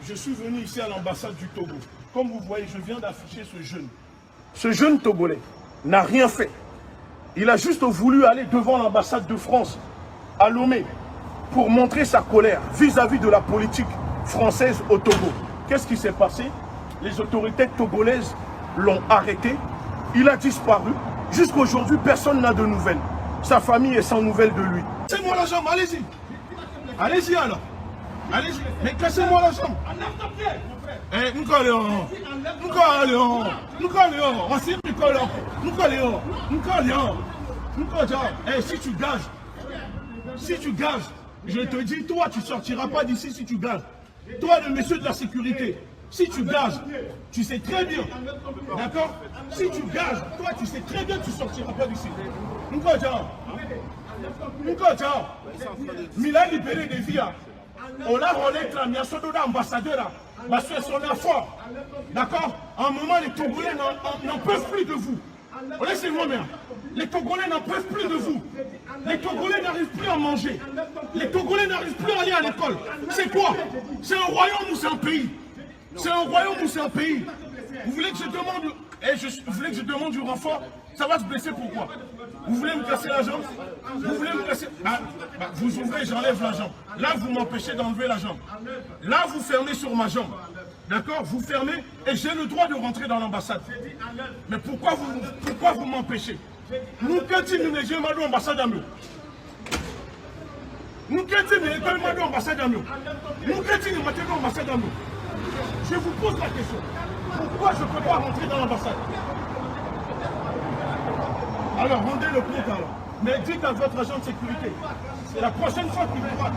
je suis venu ici à l'ambassade du Togo. Comme vous voyez, je viens d'afficher ce jeune. Ce jeune Togolais n'a rien fait. Il a juste voulu aller devant l'ambassade de France à Lomé pour montrer sa colère vis-à-vis de la politique française au Togo. Qu'est-ce qui s'est passé? Les autorités togolaises l'ont arrêté. Il a disparu. Jusqu'à aujourd'hui, personne n'a de nouvelles. Sa famille est sans nouvelles de lui. Cassez-moi la jambe, allez-y. Allez-y alors. Allez-y. Mais cassez-moi la jambe. Eh, nous collons. Nous collons. Nous collons. On s'y nous collons. Nous collons. Nous collons. Nous collons. Eh, si tu gages, je te dis, toi, tu ne sortiras pas d'ici si tu gages. Toi, le monsieur de la sécurité, si tu gages, tu sais très bien. D'accord? Si tu gages, toi, tu sais très bien que tu ne sortiras pas d'ici. Nous collons. Nous collons. Il a libéré des vies. On a relayé la mission de l'ambassadeur. Parce qu'ils sont là fort. D'accord? À un moment, les Togolais n'en peuvent plus de vous. Laissez-moi bien. Les Togolais n'en peuvent plus de vous. Les Togolais n'arrivent plus à manger. Les Togolais n'arrivent plus à aller à l'école. C'est quoi? C'est un royaume ou c'est un pays? C'est un royaume ou c'est un pays? Vous voulez que je demande, vous voulez que je demande du renfort? Ça va se blesser pourquoi? Vous voulez me casser la jambe? Vous voulez me casser? Vous ouvrez, j'enlève la jambe. Là, vous m'empêchez d'enlever la jambe. Là, vous fermez sur ma jambe. D'accord? Vous fermez et j'ai le droit de rentrer dans l'ambassade. Mais pourquoi vous m'empêchez? Nous, quand nous ne sommes pas dans l'ambassade à nous. Nous, quand nous ne sommes pas dans l'ambassade à nous. Nous, quand nous ne sommes pas dans l'ambassade à nous. Je vous pose la question. Pourquoi je ne peux pas rentrer dans l'ambassade? Alors, rendez le compte alors. Mais dites à votre agent de sécurité, c'est la prochaine fois qu'il pourra.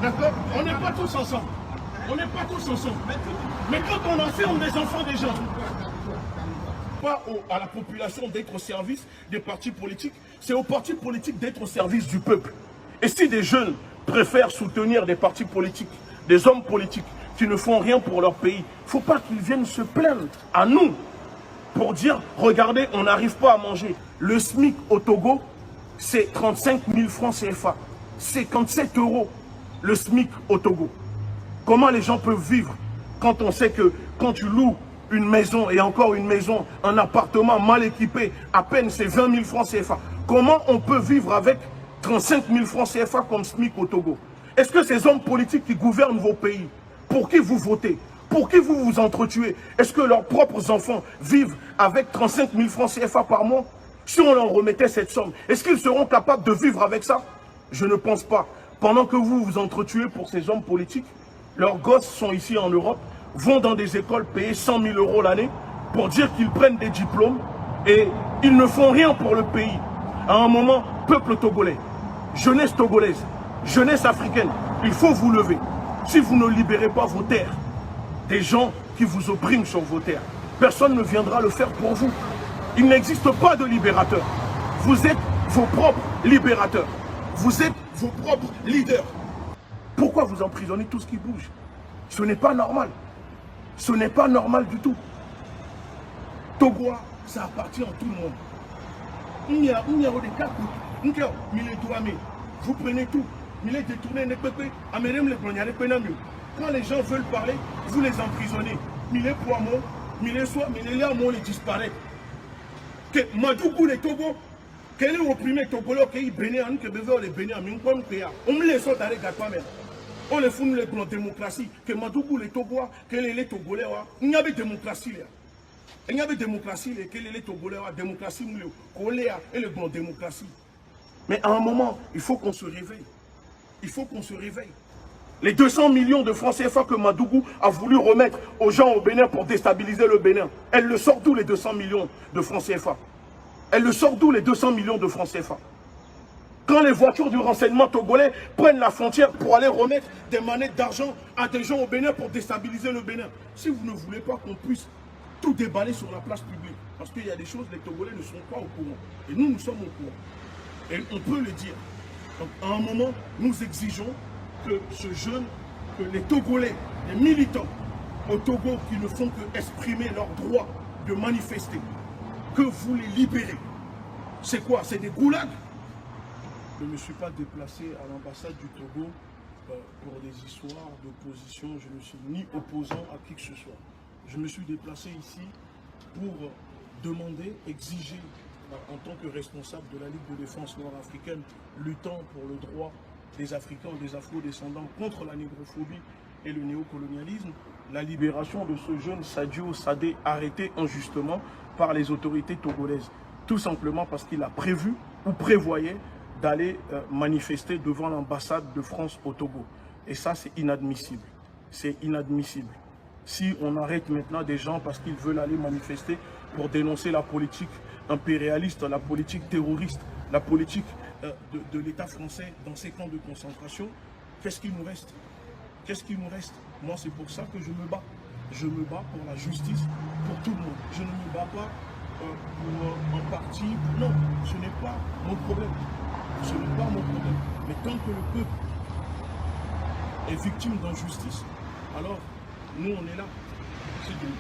D'accord? On n'est pas tous ensemble. On n'est pas tous ensemble. Mais quand on enferme des enfants des gens, pas à la population d'être au service des partis politiques, c'est aux partis politiques d'être au service du peuple. Et si des jeunes préfèrent soutenir des partis politiques, des hommes politiques qui ne font rien pour leur pays, il ne faut pas qu'ils viennent se plaindre à nous pour dire, regardez, on n'arrive pas à manger. Le SMIC au Togo, c'est 35 000 francs CFA. 57 € le SMIC au Togo. Comment les gens peuvent vivre quand on sait que quand tu loues une maison et encore une maison, un appartement mal équipé, à peine c'est 20 000 francs CFA. Comment on peut vivre avec 35 000 francs CFA comme SMIC au Togo? Est-ce que ces hommes politiques qui gouvernent vos pays, pour qui vous votez? Pour qui vous vous entretuez? Est-ce que leurs propres enfants vivent avec 35 000 francs CFA par mois? Si on leur remettait cette somme, est-ce qu'ils seront capables de vivre avec ça? Je ne pense pas. Pendant que vous vous entretuez pour ces hommes politiques, leurs gosses sont ici en Europe, vont dans des écoles payer 100 000 € l'année pour dire qu'ils prennent des diplômes et ils ne font rien pour le pays. À un moment, peuple togolais, jeunesse togolaise, jeunesse africaine, il faut vous lever. Si vous ne libérez pas vos terres, des gens qui vous oppriment sur vos terres, personne ne viendra le faire pour vous. Il n'existe pas de libérateur. Vous êtes vos propres libérateurs. Vous êtes vos propres leaders. Pourquoi vous emprisonnez tout ce qui bouge? Ce n'est pas normal. Ce n'est pas normal du tout. Togo, ça appartient à tout le monde. Il y a des cas vous prenez tout. Il est détourné. Quand les gens veulent parler, vous les emprisonnez. Il est pour moi, il est soit, il est là, il disparaît. Madougou les Togo, quel est le premier Togolais qui est béni à nous, qui est béni à nous, on me laisse d'arrêt pas même. On les fout les plans démocratie, que Madougou les Togo, quel est les Togolais, il y avait démocratie là. Il y avait démocratie, quel est les Togolais, démocratie, et le plan démocratie. Mais à un moment, il faut qu'on se réveille. Il faut qu'on se réveille. Les 200 millions de francs CFA que Madougou a voulu remettre aux gens au Bénin pour déstabiliser le Bénin, elle le sort d'où les 200 millions de francs CFA? Elle le sort d'où les 200 millions de francs CFA? Quand les voitures du renseignement togolais prennent la frontière pour aller remettre des manettes d'argent à des gens au Bénin pour déstabiliser le Bénin. Si vous ne voulez pas qu'on puisse tout déballer sur la place publique, parce qu'il y a des choses, les Togolais ne sont pas au courant. Et nous sommes au courant. Et on peut le dire. Donc à un moment, nous exigeons que ce jeune, que les Togolais, les militants au Togo qui ne font que exprimer leur droit de manifester, que vous les libérez. C'est quoi? C'est des goulags? Je ne me suis pas déplacé à l'ambassade du Togo pour des histoires d'opposition. Je ne suis ni opposant à qui que ce soit. Je me suis déplacé ici pour demander, exiger, en tant que responsable de la Ligue de défense nord-africaine, luttant pour le droit des Africains, des Afro-descendants contre la négrophobie et le néocolonialisme, la libération de ce jeune Sadio Sadé arrêté injustement par les autorités togolaises. Tout simplement parce qu'il a prévu ou prévoyait d'aller manifester devant l'ambassade de France au Togo. Et ça, c'est inadmissible. C'est inadmissible. Si on arrête maintenant des gens parce qu'ils veulent aller manifester pour dénoncer la politique impérialiste, la politique terroriste, la politique de l'État français dans ces camps de concentration, qu'est-ce qu'il nous reste? Qu'est-ce qu'il nous reste? Moi, c'est pour ça que je me bats. Je me bats pour la justice, pour tout le monde. Je ne me bats pas pour un parti. Non, ce n'est pas mon problème. Ce n'est pas mon problème. Mais tant que le peuple est victime d'injustice, alors nous, on est là. C'est tout.